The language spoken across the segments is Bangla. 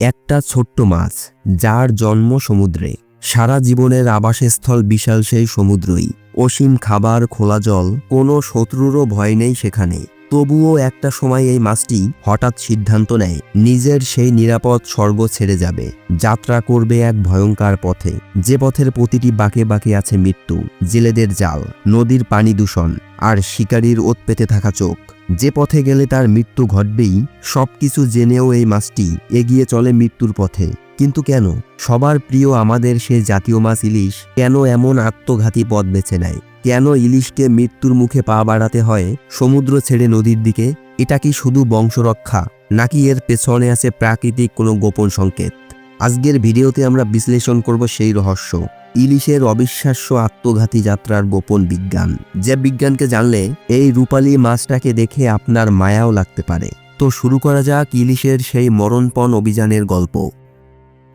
একটা ছোট্ট মাছ যার জন্ম সমুদ্রে, সারা জীবনের আবাসস্থল বিশাল সেই সমুদ্রই। অসীম খাবার, খোলা জল, কোনো শত্রুরও ভয় নেই সেখানে। তবুও একটা সময় এই মাছটি হঠাৎ সিদ্ধান্ত নেয় নিজের সেই নিরাপদ স্বর্গ ছেড়ে যাবে, যাত্রা করবে এক ভয়ঙ্কর পথে, যে পথের প্রতিটি বাঁকে বাঁকে আছে মৃত্যু, জেলেদের জাল, নদীর পানি দূষণ আর শিকারীর ওত পেতে থাকা চোখ। যে পথে গেলে তার মৃত্যু ঘটবেই, সবকিছু জেনেও এই মাছটি এগিয়ে চলে মৃত্যুর পথে। কিন্তু কেন? সবার প্রিয় আমাদের সে জাতীয় মাছ ইলিশ কেন এমন আত্মঘাতী পথ বেছে নেয়? কেন ইলিশকে মৃত্যুর মুখে পা বাড়াতে হয় সমুদ্র ছেড়ে নদীর দিকে? এটা কি শুধু বংশরক্ষা, নাকি এর পেছনে আছে প্রাকৃতিক কোনো গোপন সংকেত? আজকের ভিডিওতে আমরা বিশ্লেষণ করব সেই রহস্য, ইলিশের অবিশ্বাস্য আত্মঘাতী যাত্রার গোপন বিজ্ঞান, যে বিজ্ঞানকে জানলে এই রূপালী মাছটাকে দেখে আপনার মায়াও লাগতে পারে। তো শুরু করা যাক ইলিশের সেই মরণপণ অভিযানের গল্প।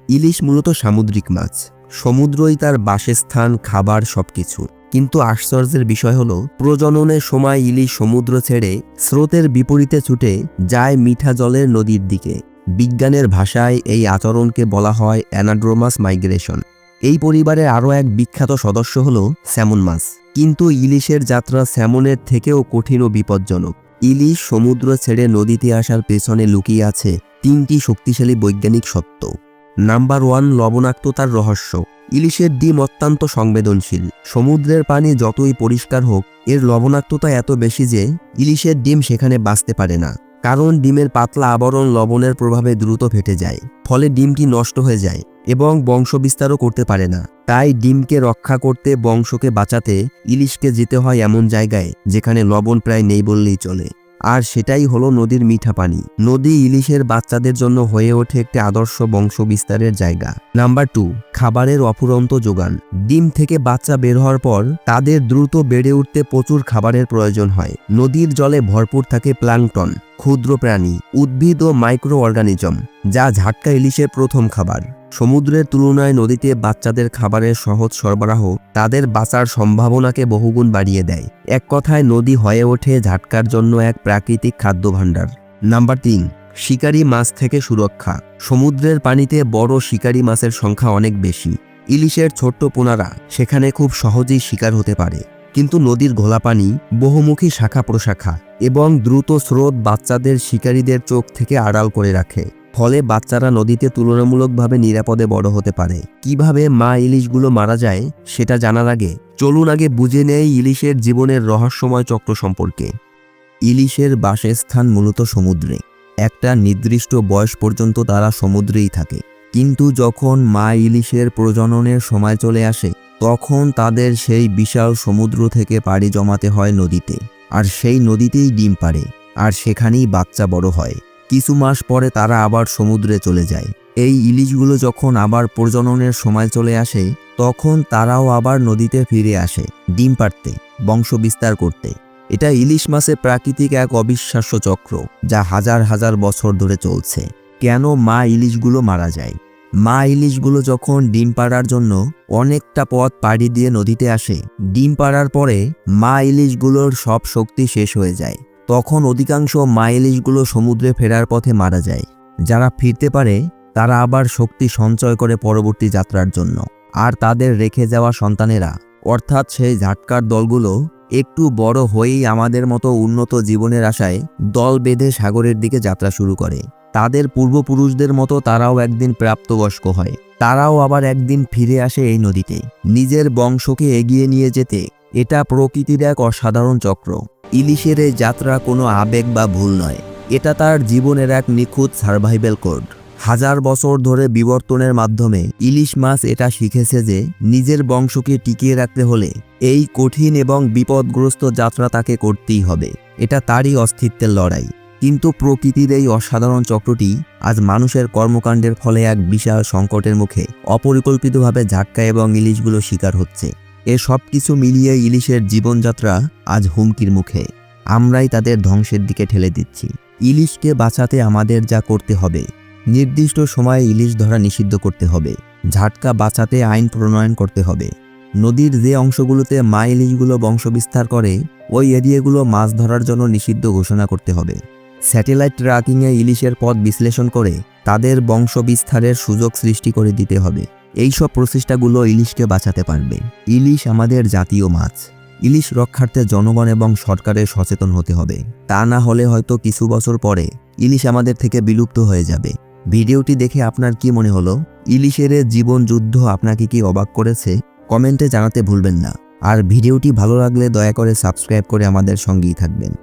ইলিশ মূলত সামুদ্রিক মাছ, সমুদ্রই তার বাসস্থান, খাবার, সবকিছু। কিন্তু আশ্চর্যের বিষয় হলো, প্রজননের সময় ইলিশ সমুদ্র ছেড়ে স্রোতের বিপরীতে ছুটে যায় মিঠা জলের নদীর দিকে। বিজ্ঞানের ভাষায় এই আচরণকে বলা হয় অ্যানাড্রোমাস মাইগ্রেশন। এই পরিবারের আরও এক বিখ্যাত সদস্য হলো স্যামন মাছ। কিন্তু ইলিশের যাত্রা স্যামনের থেকেও কঠিন ও বিপজ্জনক। ইলিশ সমুদ্র ছেড়ে নদীতে আসার পেছনে লুকিয়ে আছে তিনটি শক্তিশালী বৈজ্ঞানিক সত্য। নাম্বার 1, লবণাক্ততার রহস্য। ইলিশের ডিম অত্যন্ত সংবেদনশীল। সমুদ্রের পানি যতই পরিষ্কার হোক, এর লবণাক্ততা এত বেশি যে ইলিশের ডিম সেখানে বাঁচতে পারে না। কারণ ডিমের পাতলা আবরণ লবণের প্রভাবে দ্রুত ফেটে যায়, ফলে ডিমটি নষ্ট হয়ে যায় এবং বংশবিস্তারও করতে পারে না। তাই ডিমকে রক্ষা করতে, বংশকে বাঁচাতে ইলিশকে যেতে হয় এমন জায়গায় যেখানে লবণ প্রায় নেই বললেই চলে। আর সেটাই হলো নদীর মিঠা পানি। নদী ইলিশের বাচ্চাদের জন্য হয়ে ওঠে একটি আদর্শ বংশ বিস্তারের জায়গা। নাম্বার 2, খাবারের অফুরন্ত যোগান। ডিম থেকে বাচ্চা বের হওয়ার পর তাদের দ্রুত বেড়ে উঠতে প্রচুর খাবারের প্রয়োজন হয়। নদীর জলে ভরপুর থাকে প্লাঙ্কটন, ক্ষুদ্র প্রাণী, উদ্ভিদ ও মাইক্রো অর্গানিজম, যা ঝাটকা ইলিশের প্রথম খাবার। সমুদ্রের তুলনায় নদীতে বাচ্চাদের খাবারের সহজ সরবরাহ তাদের বাঁচার সম্ভাবনাকে বহুগুণ বাড়িয়ে দেয়। এক কথায় নদী হয়ে ওঠে ঝাটকার জন্য এক প্রাকৃতিক খাদ্য ভাণ্ডার। নাম্বার 3, শিকারী মাছ থেকে সুরক্ষা। সমুদ্রের পানিতে বড় শিকারী মাছের সংখ্যা অনেক বেশি। ইলিশের ছোট্ট পোনারা সেখানে খুব সহজেই শিকার হতে পারে। কিন্তু নদীর ঘোলা পানি, বহুমুখী শাখা প্রশাখা এবং দ্রুত স্রোত বাচ্চাদের শিকারীদের চোখ থেকে আড়াল করে রাখে। ফলে বাচ্চারা নদীতে তুলনামূলকভাবে নিরাপদে বড় হতে পারে। কিভাবে মা ইলিশগুলো মারা যায় সেটা জানার আগে চলুন আগে বুঝে নেই ইলিশের জীবনের রহস্যময় চক্র সম্পর্কে। ইলিশের বাসস্থান মূলত সমুদ্রে। একটা নির্দিষ্ট বয়স পর্যন্ত তারা সমুদ্রেই থাকে। কিন্তু যখন মা ইলিশের প্রজননের সময় চলে আসে, তখন তাদের সেই বিশাল সমুদ্র থেকে পাড়ি জমাতে হয় নদীতে। আর সেই নদীতেই ডিম পাড়ে, আর সেখানেই বাচ্চা বড় হয়। কিছু মাস পরে তারা আবার সমুদ্রে চলে যায়। এই ইলিশগুলো যখন আবার প্রজননের সময় চলে আসে, তখন তারাও আবার নদীতে ফিরে আসে ডিম পাড়তে, বংশ বিস্তার করতে। এটা ইলিশ মাছের প্রাকৃতিক এক অবিশ্বাস্য চক্র, যা হাজার হাজার বছর ধরে চলছে। কেন মা ইলিশগুলো মারা যায়? মা ইলিশগুলো যখন ডিম পাড়ার জন্য অনেকটা পথ পাড়ি দিয়ে নদীতে আসে, ডিম পাড়ার পরে মা ইলিশগুলোর সব শক্তি শেষ হয়ে যায়। তখন অধিকাংশ মা ইলিশগুলো সমুদ্রে ফেরার পথে মারা যায়। যারা ফিরতে পারে তারা আবার শক্তি সঞ্চয় করে পরবর্তী যাত্রার জন্য। আর তাদের রেখে যাওয়া সন্তানেরা, অর্থাৎ সেই ঝাটকার দলগুলো, একটু বড় হয়েই আমাদের মতো উন্নত জীবনের আশায় দল বেঁধে সাগরের দিকে যাত্রা শুরু করে। তাদের পূর্বপুরুষদের মতো তারাও একদিন প্রাপ্তবয়স্ক হয়। তারাও আবার একদিন ফিরে আসে এই নদীতে, নিজের বংশকে এগিয়ে নিয়ে যেতে। এটা প্রকৃতির এক অসাধারণ চক্র। ইলিশের এই যাত্রা কোনো আবেগ বা ভুল নয়, এটা তার জীবনের এক নিখুঁত সার্ভাইভাল কোড। হাজার বছর ধরে বিবর্তনের মাধ্যমে ইলিশ মাছ এটা শিখেছে যে নিজের বংশকে টিকিয়ে রাখতে হলে এই কঠিন এবং বিপদগ্রস্ত যাত্রা তাকে করতেই হবে। এটা তারই অস্তিত্বের লড়াই। কিন্তু প্রকৃতির এই অসাধারণ চক্রটি আজ মানুষের কর্মকাণ্ডের ফলে এক বিশাল সংকটের মুখে অপরিকল্পিতভাবে ঝাটকা এবং ইলিশগুলো শিকার হচ্ছে। এ সব কিছু মিলিয়ে ইলিশের জীবনযাত্রা আজ হুমকির মুখে। আমরাই তাদের ধ্বংসের দিকে ঠেলে দিচ্ছি। ইলিশকে বাঁচাতে আমাদের যা করতে হবে, নির্দিষ্ট সময়ে ইলিশ ধরা নিষিদ্ধ করতে হবে। ঝাটকা বাঁচাতে আইন প্রণয়ন করতে হবে। নদীর যে অংশগুলোতে মা ইলিশগুলো বংশবিস্তার করে, ওই এরিয়াগুলো মাছ ধরার জন্য নিষিদ্ধ ঘোষণা করতে হবে। স্যাটেলাইট ট্র্যাকিংয়ে ইলিশের পথ বিশ্লেষণ করে তাদের বংশবিস্তারের সুযোগ সৃষ্টি করে দিতে হবে। এইসব প্রচেষ্টাগুলো ইলিশকে বাঁচাতে পারবে। ইলিশ আমাদের জাতীয় মাছ। ইলিশ রক্ষার্থে জনগণ এবং সরকারের সচেতন হতে হবে। তা না হলে হয়তো কিছু বছর পরে ইলিশ আমাদের থেকে বিলুপ্ত হয়ে যাবে। ভিডিওটি দেখে আপনার কি মনে হলো? ইলিশের জীবন যুদ্ধ আপনাকে কি অবাক করেছে? কমেন্টে জানাতে ভুলবেন না। আর ভিডিওটি ভালো লাগলে দয়া করে সাবস্ক্রাইব করে আমাদের সঙ্গেই থাকবেন।